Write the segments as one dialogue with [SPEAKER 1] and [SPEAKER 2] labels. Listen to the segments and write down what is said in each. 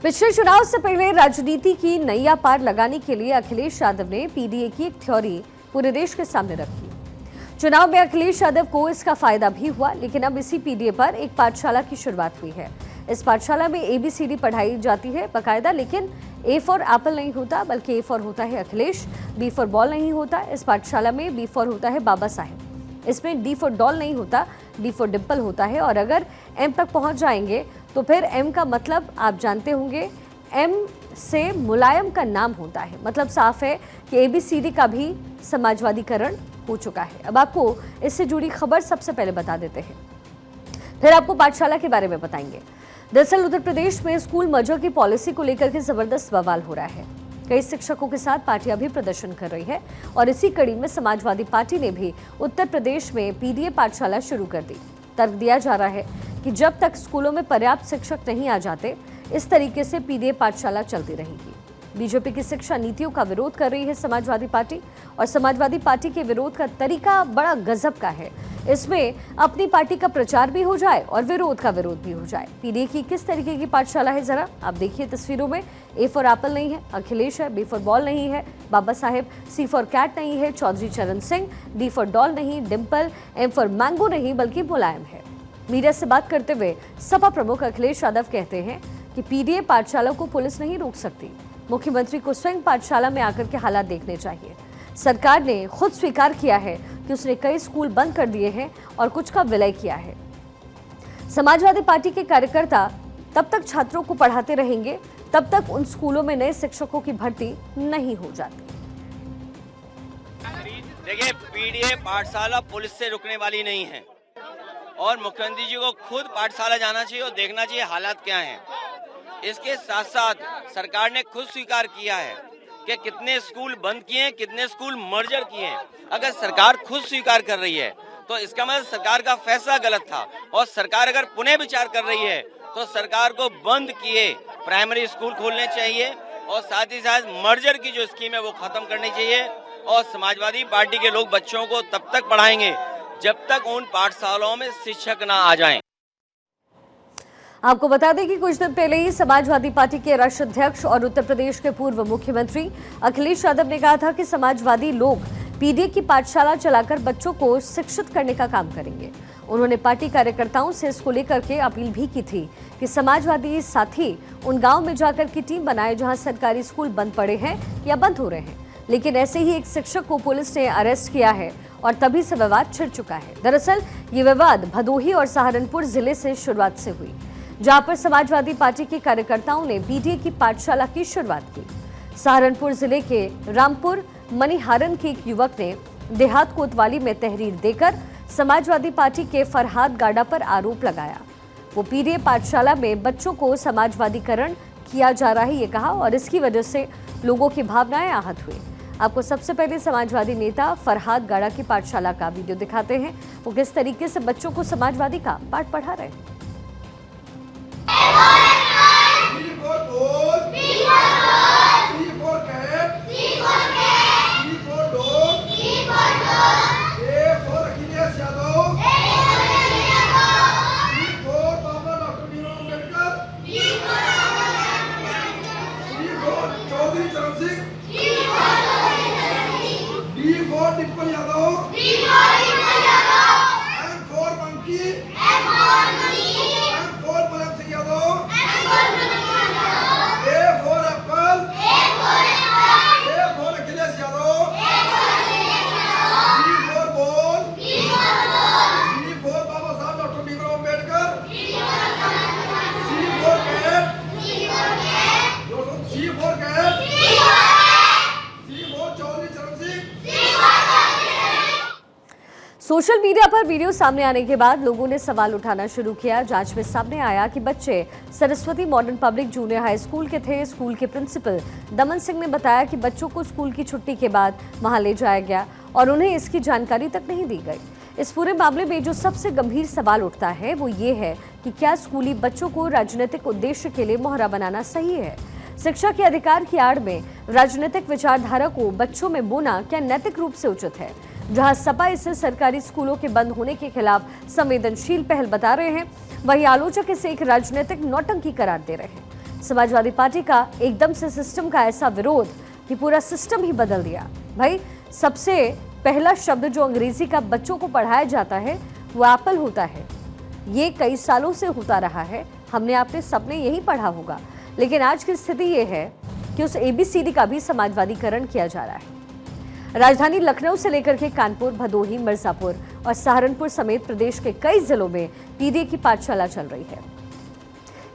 [SPEAKER 1] पिछले चुनाव से पहले राजनीति की नैया पार लगाने के लिए अखिलेश यादव ने पीडीए की एक थ्योरी पूरे देश के सामने रखी। चुनाव में अखिलेश यादव को इसका फायदा भी हुआ, लेकिन अब इसी पीडीए पर एक पाठशाला की शुरुआत हुई है। इस पाठशाला में एबीसीडी पढ़ाई जाती है बाकायदा, लेकिन ए फॉर एप्पल नहीं होता, बल्कि ए फॉर होता है अखिलेश। बी फॉर बॉल नहीं होता, इस पाठशाला में बी फॉर होता है बाबा साहेब। इसमें डी फॉर डॉल नहीं होता, डी फॉर डिम्पल होता है। और अगर एम तक पहुंच जाएंगे तो फिर एम का मतलब आप जानते होंगे, एम से मुलायम का नाम होता है। मतलब साफ है कि एबीसीडी का भी समाजवादीकरण हो चुका है। अब आपको इससे जुड़ी खबर सबसे पहले बता देते हैं, फिर आपको पाठशाला के बारे में बताएंगे। दरअसल उत्तर प्रदेश में स्कूल मर्जर की पॉलिसी को लेकर के जबरदस्त बवाल हो रहा है। कई शिक्षकों के साथ पार्टियां भी प्रदर्शन कर रही है और इसी कड़ी में समाजवादी पार्टी ने भी उत्तर प्रदेश में पीडीए पाठशाला शुरू कर दी। तर्क दिया जा रहा है कि जब तक स्कूलों में पर्याप्त शिक्षक नहीं आ जाते, इस तरीके से पीडीए पाठशाला चलती रहेगी। बीजेपी की शिक्षा नीतियों का विरोध कर रही है समाजवादी पार्टी, और समाजवादी पार्टी के विरोध का तरीका बड़ा गजब का है। इसमें अपनी पार्टी का प्रचार भी हो जाए और विरोध का विरोध भी हो जाए। पीडीए की किस तरीके की पाठशाला है, जरा आप देखिए तस्वीरों में। ए फॉर एप्पल नहीं है, अखिलेश है। बी फॉर बॉल नहीं है, बाबा साहेब। सी फॉर कैट नहीं है, चौधरी चरण सिंह। डी फॉर डॉल नहीं, डिम्पल। एम फॉर मैंगो नहीं, बल्कि मुलायम है। मीडिया से बात करते हुए सपा प्रमुख अखिलेश यादव कहते हैं कि पीडीए पाठशाला को पुलिस नहीं रोक सकती। मुख्यमंत्री को स्वयं पाठशाला में आकर के हालात देखने चाहिए। सरकार ने खुद स्वीकार किया है कि उसने कई स्कूल बंद कर दिए हैं और कुछ का विलय किया है। समाजवादी पार्टी के कार्यकर्ता तब तक छात्रों को पढ़ाते रहेंगे, तब तक उन स्कूलों में नए शिक्षकों की भर्ती नहीं हो जाती।
[SPEAKER 2] देखिए, पीडीए पाठशाला पुलिस से रुकने वाली नहीं है और मुख्यमंत्री जी को खुद पाठशाला जाना चाहिए और देखना चाहिए हालात क्या हैं। इसके साथ साथ सरकार ने खुद स्वीकार किया है कि कितने स्कूल बंद किए हैं, कितने स्कूल मर्जर किए हैं। अगर सरकार खुद स्वीकार कर रही है तो इसका मतलब सरकार का फैसला गलत था, और सरकार अगर पुनः विचार कर रही है तो सरकार को बंद किए प्राइमरी स्कूल खोलने चाहिए और साथ ही साथ मर्जर की जो स्कीम है वो खत्म करनी चाहिए। और समाजवादी पार्टी के लोग बच्चों को तब तक पढ़ाएंगे जब तक उन पाठशालाओं में शिक्षक ना आ जाएं।
[SPEAKER 1] आपको बता दें कि कुछ दिन पहले ही समाजवादी पार्टी के राष्ट्रीय अध्यक्ष और उत्तर प्रदेश के पूर्व मुख्यमंत्री अखिलेश यादव ने कहा था कि समाजवादी लोग पीडीए की पाठशाला चलाकर बच्चों को शिक्षित करने का काम करेंगे। उन्होंने पार्टी कार्यकर्ताओं से इसको लेकर के अपील भी की थी कि समाजवादी साथी उन गांव में जाकर की टीम बनाए जहां सरकारी स्कूल बंद पड़े हैं या बंद हो रहे हैं। लेकिन ऐसे ही एक शिक्षक को पुलिस ने अरेस्ट किया है और तभी से विवाद छिड़ चुका है। दरअसल ये विवाद भदोही और सहारनपुर जिले से शुरुआत से हुई, जहां पर समाजवादी पार्टी के कार्यकर्ताओं ने पीडीए की पाठशाला की शुरुआत की। सहारनपुर जिले के रामपुर मनिहारन के एक युवक ने देहात कोतवाली में तहरीर देकर समाजवादी पार्टी के फरहाद गाडा पर आरोप लगाया। वो पीडीए पाठशाला में बच्चों को समाजवादीकरण किया जा रहा है ये कहा, और इसकी वजह से लोगों की भावनाएं आहत हुई। आपको सबसे पहले समाजवादी नेता फरहाद गाडा की पाठशाला का वीडियो दिखाते हैं, वो किस तरीके से बच्चों को समाजवादी का पाठ पढ़ा रहे हैं। सोशल मीडिया पर वीडियो सामने आने के बाद लोगों ने सवाल उठाना शुरू किया। जांच में सामने आया कि बच्चे Saraswati modern public junior high school के थे। स्कूल के प्रिंसिपल दमन सिंह ने बताया कि बच्चों को स्कूल की छुट्टी के बाद वहां ले जाया गया और उन्हें इसकी जानकारी तक नहीं दी गई। इस पूरे मामले में जो सबसे गंभीर सवाल उठता है वो ये है कि क्या स्कूली बच्चों को राजनीतिक उद्देश्य के लिए मोहरा बनाना सही है? शिक्षा के अधिकार की आड़ में राजनीतिक विचारधारा को बच्चों में बोना क्या नैतिक रूप से उचित है? जहां सपा इसे सरकारी स्कूलों के बंद होने के खिलाफ संवेदनशील पहल बता रहे हैं, वहीं आलोचक इसे एक राजनीतिक नौटंकी करार दे रहे हैं। समाजवादी पार्टी का एकदम से सिस्टम का ऐसा विरोध कि पूरा सिस्टम ही बदल दिया। भाई, सबसे पहला शब्द जो अंग्रेजी का बच्चों को पढ़ाया जाता है वो एप्पल होता है। ये कई सालों से होता रहा है, हमने अपने सपने यही पढ़ा होगा, लेकिन आज की स्थिति ये है कि उस ABCD का भी समाजवादीकरण किया जा रहा है। राजधानी लखनऊ से लेकर के कानपुर, भदोही, मिर्जापुर और सहारनपुर समेत प्रदेश के कई जिलों में PDA की पाठशाला चल रही है।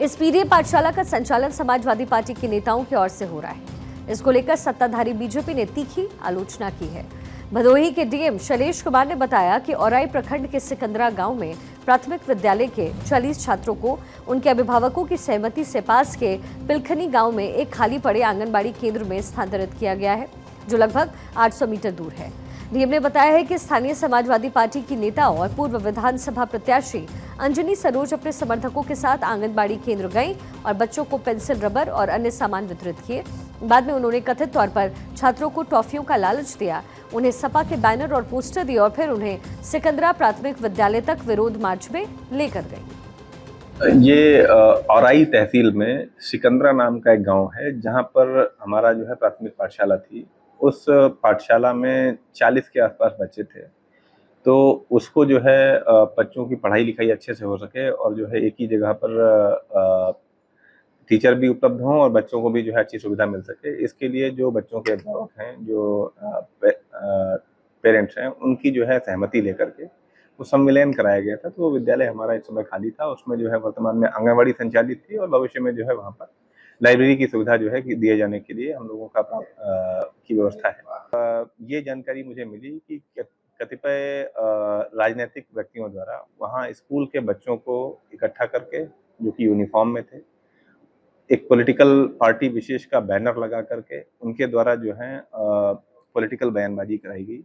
[SPEAKER 1] इस PDA पाठशाला का संचालन समाजवादी पार्टी के नेताओं की ओर से हो रहा है। इसको लेकर सत्ताधारी बीजेपी ने तीखी आलोचना की है। भदोही के DM शैलेश कुमार ने बताया कि औराई प्रखंड के सिकंदरा गांव में प्राथमिक विद्यालय के 40 छात्रों को उनके अभिभावकों की सहमति से पास के पिलखनी गांव में एक खाली पड़े आंगनबाड़ी केंद्र में स्थानांतरित किया गया है, जो लगभग 800 मीटर दूर है। डीएम ने बताया है कि स्थानीय समाजवादी पार्टी की नेता और पूर्व विधानसभा प्रत्याशी अंजनी सरोज अपने समर्थकों के साथ आंगनबाड़ी केंद्र गईं और बच्चों को पेंसिल, रबर और अन्य सामान वितरित किए। बाद में उन्होंने कथित तौर पर छात्रों को टॉफियों का लालच दिया, उन्हें सपा के बैनर और पोस्टर दिए और फिर उन्हें सिकंदरा प्राथमिक विद्यालय तक विरोध मार्च में लेकर गई।
[SPEAKER 3] ये औराई तहसील में सिकंदरा नाम का एक गांव है, जहां पर हमारा जो है प्राथमिक पाठशाला थी। उस पाठशाला में 40 के आसपास बच्चे थे, तो उसको जो है बच्चों की पढ़ाई लिखाई अच्छे से हो सके और जो है एक ही जगह पर टीचर भी उपलब्ध हों और बच्चों को भी जो है अच्छी सुविधा मिल सके, इसके लिए जो बच्चों के अभिभावक हैं, जो पेरेंट्स हैं, उनकी जो है सहमति लेकर के वो सम्मेलन कराया गया था। तो वो विद्यालय हमारा इस समय खाली था, उसमें जो है वर्तमान में आंगनबाड़ी संचालित थी और भविष्य में जो है वहाँ पर लाइब्रेरी की सुविधा जो है कि दिए जाने के लिए हम लोगों का की व्यवस्था है। ये जानकारी मुझे मिली कि कतिपय राजनीतिक व्यक्तियों द्वारा वहाँ स्कूल के बच्चों को इकट्ठा करके, जो कि यूनिफॉर्म में थे, एक पॉलिटिकल पार्टी विशेष का बैनर लगा करके उनके द्वारा जो है पॉलिटिकल बयानबाजी कराई गई।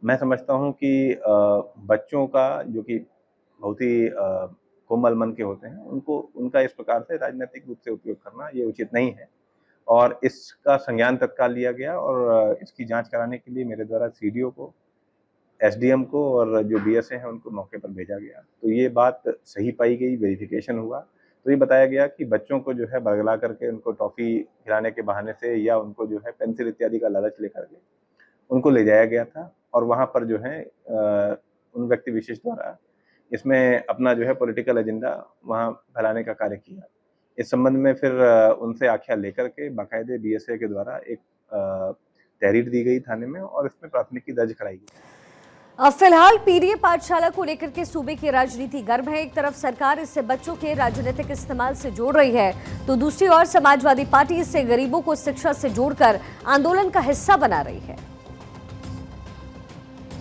[SPEAKER 3] मैं समझता हूँ कि बच्चों का, जो कि बहुत ही कोमल मन के होते हैं, उनका इस प्रकार से राजनीतिक रूप से उपयोग करना ये उचित नहीं है और इसका संज्ञान तत्काल लिया गया और इसकी जांच कराने के लिए मेरे द्वारा CDO को, SDM को और जो BSA हैं उनको मौके पर भेजा गया। तो ये बात सही पाई गई, वेरिफिकेशन हुआ, तो ये बताया गया कि बच्चों को जो है बरगला करके उनको टॉफ़ी खिलाने के बहाने से या उनको जो है पेंसिल इत्यादि का लालच लेकर के उनको ले जाया गया था और वहाँ पर जो है उन व्यक्ति विशेष द्वारा इसमें अपना जो है पॉलिटिकल एजेंडा वहाँ फैलाने का कार्य किया। इस संबंध में फिर उनसे आख्या लेकर के बाकायदे BSA के द्वारा एक तहरीर दी गई थाने में और इसमें प्राथमिकी दर्ज कराई गई।
[SPEAKER 1] अब फिलहाल PDA पाठशाला को लेकर के सूबे की राजनीति गर्म है। एक तरफ सरकार इससे बच्चों के राजनीतिक इस्तेमाल से जोड़ रही है, तो दूसरी ओर समाजवादी पार्टी इससे गरीबों को शिक्षा से जोड़कर आंदोलन का हिस्सा बना रही है।